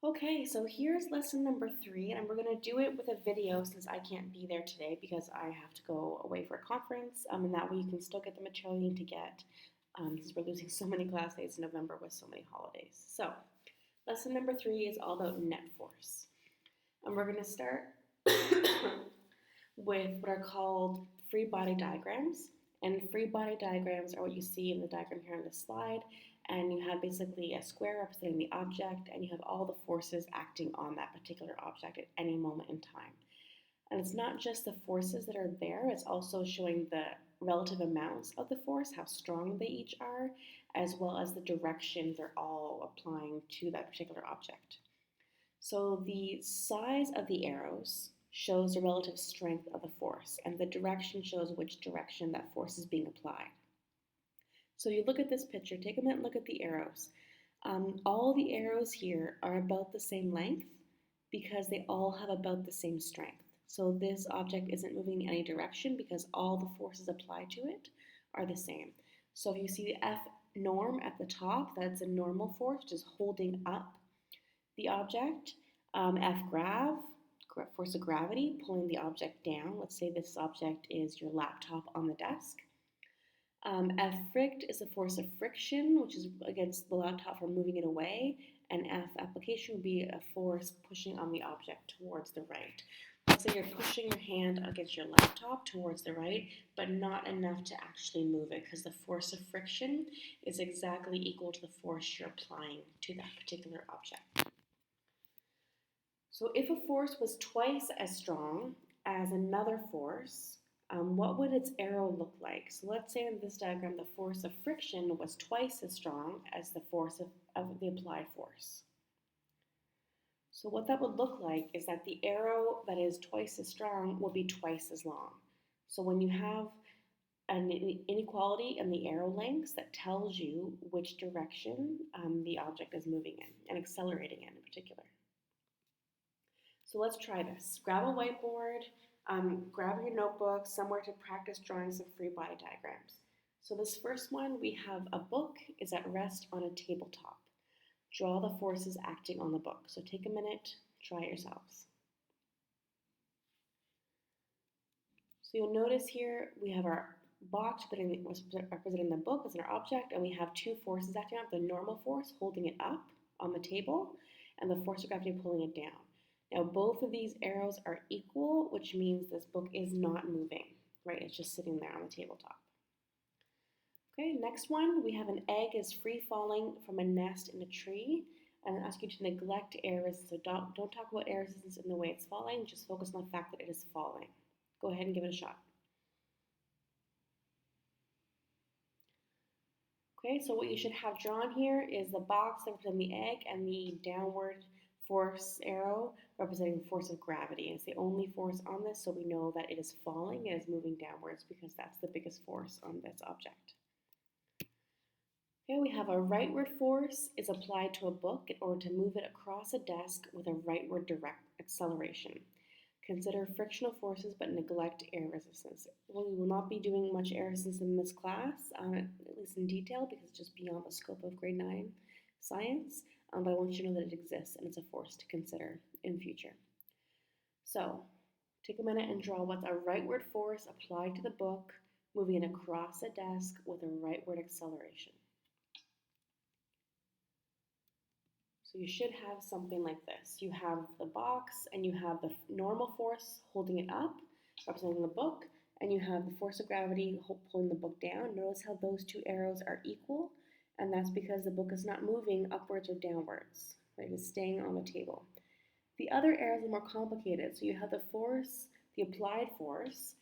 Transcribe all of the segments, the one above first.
Okay, so here's lesson number 3, and we're going to do it with a video since I can't be there today because I have to go away for a conference, and that way you can still get the material you need to get because we're losing so many class days in November with so many holidays. So, lesson number 3 is all about net force, and we're going to start with what are called free body diagrams. And free body diagrams are what you see in the diagram here on the slide. And you have basically a square representing the object, and you have all the forces acting on that particular object at any moment in time. And it's not just the forces that are there, it's also showing the relative amounts of the force, how strong they each are, as well as the direction they're all applying to that particular object. So the size of the arrows shows the relative strength of the force, and the direction shows which direction that force is being applied. So you look at this picture, take a minute and look at the arrows. All the arrows here are about the same length because they all have about the same strength. So this object isn't moving in any direction because all the forces applied to it are the same. So if you see the F norm at the top, that's a normal force, which is holding up the object. F grav, force of gravity, pulling the object down. Let's say this object is your laptop on the desk. F frict is a force of friction, which is against the laptop for moving it away, and F application would be a force pushing on the object towards the right. Let's say you're pushing your hand against your laptop towards the right, but not enough to actually move it, because the force of friction is exactly equal to the force you're applying to that particular object. So if a force was twice as strong as another force, what would its arrow look like? So let's say in this diagram the force of friction was twice as strong as the force of the applied force. So what that would look like is that the arrow that is twice as strong will be twice as long. So when you have an inequality in the arrow lengths, that tells you which direction the object is moving in and accelerating in particular. So let's try this. Grab a whiteboard, grab your notebook, somewhere to practice drawing some free body diagrams. So this first one, we have a book is at rest on a tabletop. Draw the forces acting on the book. So take a minute, try it yourselves. So you'll notice here we have our box representing the book as our object, and we have two forces acting on it, the normal force holding it up on the table, and the force of gravity pulling it down. Now both of these arrows are equal, which means this book is not moving, right? It's just sitting there on the tabletop. Okay, next one, we have an egg is free falling from a nest in a tree, and I ask you to neglect air resistance. So don't talk about air resistance in the way it's falling, just focus on the fact that it is falling. Go ahead and give it a shot. Okay, so what you should have drawn here is the box representing the egg and the downward force arrow representing the force of gravity. It's the only force on this, so we know that it is falling, it is moving downwards because that's the biggest force on this object. Okay, we have a rightward force is applied to a book in order to move it across a desk with a rightward direct acceleration. Consider frictional forces but neglect air resistance. Well, we will not be doing much air resistance in this class, at least in detail, because it's just beyond the scope of grade 9 science, but I want you to know that it exists and it's a force to consider in future. So, take a minute and draw what's a rightward force applied to the book, moving it across a desk with a rightward acceleration. So you should have something like this. You have the box and you have the normal force holding it up, representing the book, and you have the force of gravity pulling the book down. Notice how those two arrows are equal, and that's because the book is not moving upwards or downwards, right? It's staying on the table. The other arrows are more complicated. So you have the force, the applied force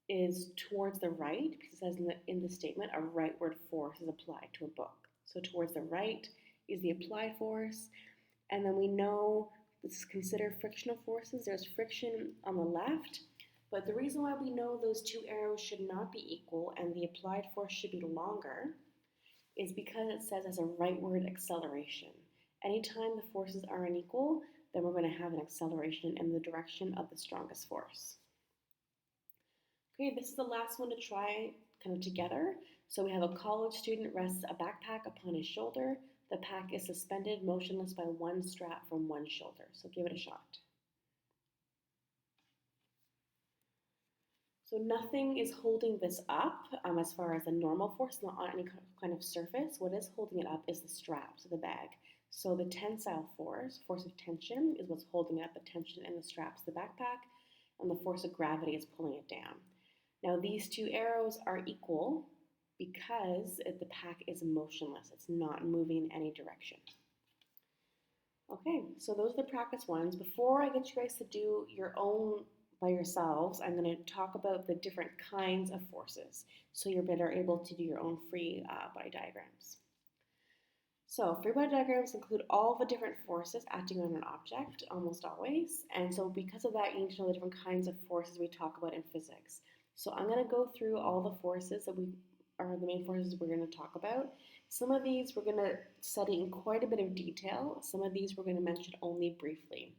is towards the right, because it says in the statement, a rightward force is applied to a book. So towards the right is the applied force, and then we know this is considered frictional forces. There's friction on the left, but the reason why we know those two arrows should not be equal and the applied force should be longer is because it says as a rightward acceleration. Anytime the forces are unequal, then we're going to have an acceleration in the direction of the strongest force. Okay, this is the last one to try kind of together. So we have a college student rests a backpack upon his shoulder. The pack is suspended motionless by one strap from one shoulder. So give it a shot. So nothing is holding this up as far as a normal force, not on any kind of surface. What is holding it up is the straps of the bag. So the tensile force of tension, is what's holding up the tension in the straps of the backpack, and the force of gravity is pulling it down. Now these two arrows are equal because the pack is motionless. It's not moving in any direction. Okay, so those are the practice ones. Before I get you guys to do your own by yourselves, I'm going to talk about the different kinds of forces so you're better able to do your own free body diagrams. So free body diagrams include all the different forces acting on an object, almost always, and so because of that, you need to know the different kinds of forces we talk about in physics. So I'm going to go through all the forces that are the main forces we're going to talk about. Some of these we're going to study in quite a bit of detail. Some of these we're going to mention only briefly,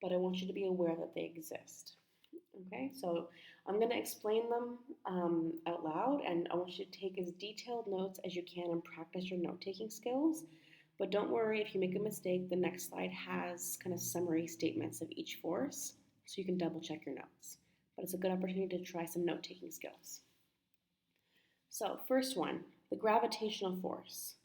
but I want you to be aware that they exist. Okay, so I'm going to explain them out loud, and I want you to take as detailed notes as you can and practice your note-taking skills. But don't worry, if you make a mistake, the next slide has kind of summary statements of each force, so you can double-check your notes. But it's a good opportunity to try some note-taking skills. So first one, the gravitational force.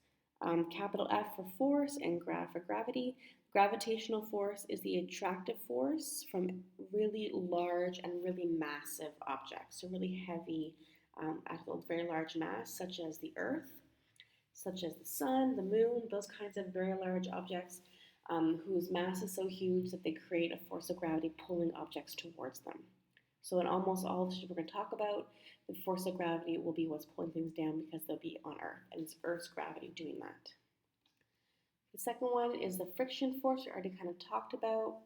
Capital F for force and grav for gravity. Gravitational force is the attractive force from really large and really massive objects, so really heavy, at a very large mass, such as the Earth, such as the sun, the moon, those kinds of very large objects whose mass is so huge that they create a force of gravity pulling objects towards them. So in almost all the shit we're going to talk about, the force of gravity will be what's pulling things down because they'll be on Earth, and it's Earth's gravity doing that. The second one is the friction force we already kind of talked about.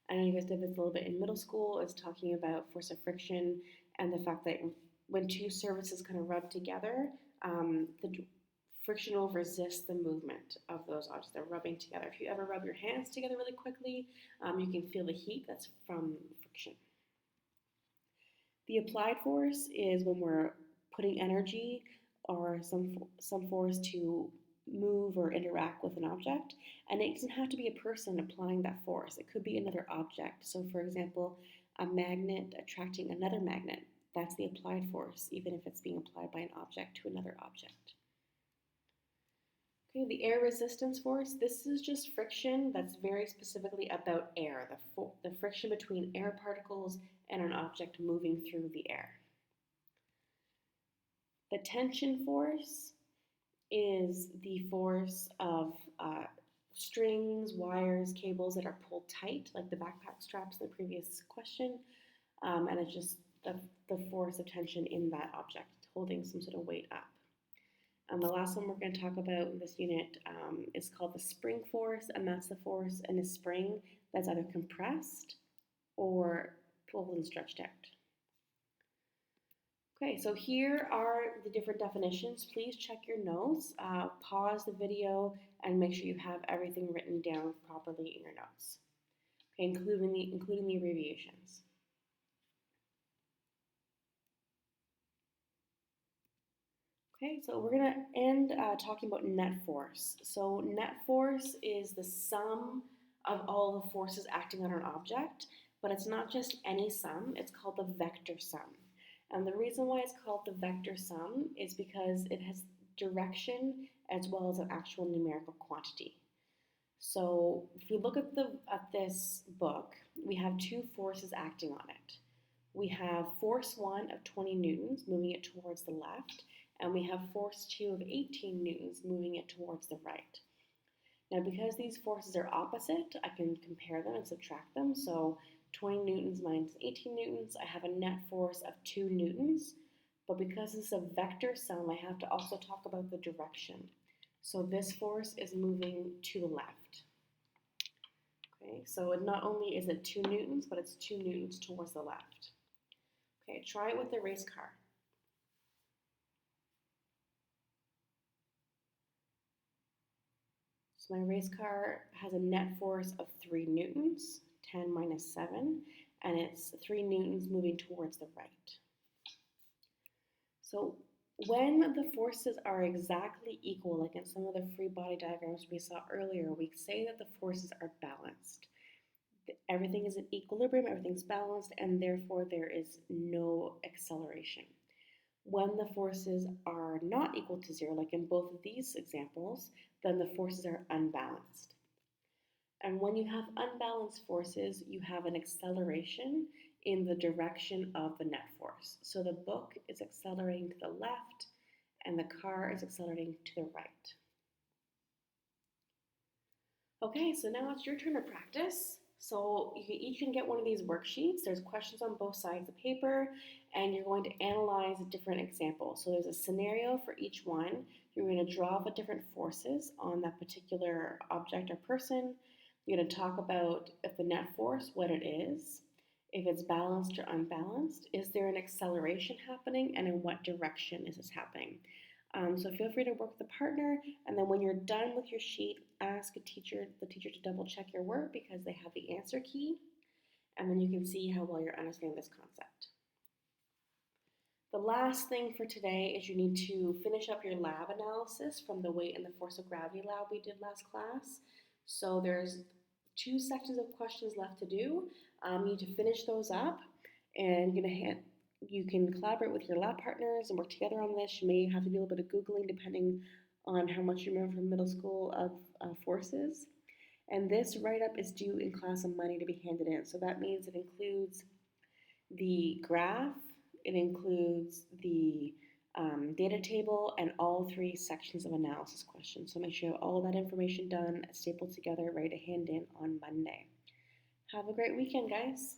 I know you guys did this a little bit in middle school. It's talking about force of friction and the fact that when two surfaces kind of rub together, the friction will resist the movement of those objects. They're rubbing together. If you ever rub your hands together really quickly, you can feel the heat that's from friction. The applied force is when we're putting energy or some force to move or interact with an object, and it doesn't have to be a person applying that force. It could be another object. So for example, a magnet attracting another magnet. That's the applied force, even if it's being applied by an object to another object. Okay, the air resistance force, this is just friction that's very specifically about air, the friction between air particles and an object moving through the air. The tension force is the force of strings, wires, cables that are pulled tight, like the backpack straps in the previous question, and it's just the force of tension in that object holding some sort of weight up. And the last one we're going to talk about in this unit is called the spring force, and that's the force in a spring that's either compressed or pulled and stretched out. Okay, so here are the different definitions. Please check your notes, pause the video, and make sure you have everything written down properly in your notes, okay, including the abbreviations. Okay, so we're going to end talking about net force. So net force is the sum of all the forces acting on an object, but it's not just any sum, it's called the vector sum. And the reason why it's called the vector sum is because it has direction as well as an actual numerical quantity. So if we look at this book, we have two forces acting on it. We have force 1 of 20 newtons moving it towards the left, and we have force 2 of 18 newtons moving it towards the right. Now because these forces are opposite, I can compare them and subtract them. So 20 newtons minus 18 newtons, I have a net force of 2 newtons. But because this is a vector sum, I have to also talk about the direction. So this force is moving to the left. Okay, so not only is it 2 newtons, but it's 2 newtons towards the left. Okay, try it with the race car. So my race car has a net force of 3 newtons, 10 minus 7, and it's 3 newtons moving towards the right. So When the forces are exactly equal, like in some of the free body diagrams we saw earlier, we say that the forces are balanced. Everything is in equilibrium, everything's balanced, and therefore there is no acceleration. When the forces are not equal to zero, like in both of these examples, then the forces are unbalanced. And when you have unbalanced forces, you have an acceleration in the direction of the net force. So the book is accelerating to the left and the car is accelerating to the right. Okay, so now it's your turn to practice. So you each can get one of these worksheets. There's questions on both sides of the paper, and you're going to analyze different examples. So there's a scenario for each one. You're going to draw the different forces on that particular object or person. You're going to talk about if the net force, what it is, if it's balanced or unbalanced, is there an acceleration happening, and in what direction is this happening? So feel free to work with a partner, and then when you're done with your sheet, ask the teacher to double check your work because they have the answer key, and then you can see how well you're understanding this concept. The last thing for today is you need to finish up your lab analysis from the weight and the force of gravity lab we did last class. So there's 2 sections of questions left to do. You need to finish those up, and you can collaborate with your lab partners and work together on this. You may have to do a little bit of Googling depending on how much you remember from middle school of forces. And this write-up is due in class on Monday to be handed in. So that means it includes the graph, it includes the data table, and all 3 sections of analysis questions. So make sure you have all of that information done, stapled together, ready to hand in on Monday. Have a great weekend, guys.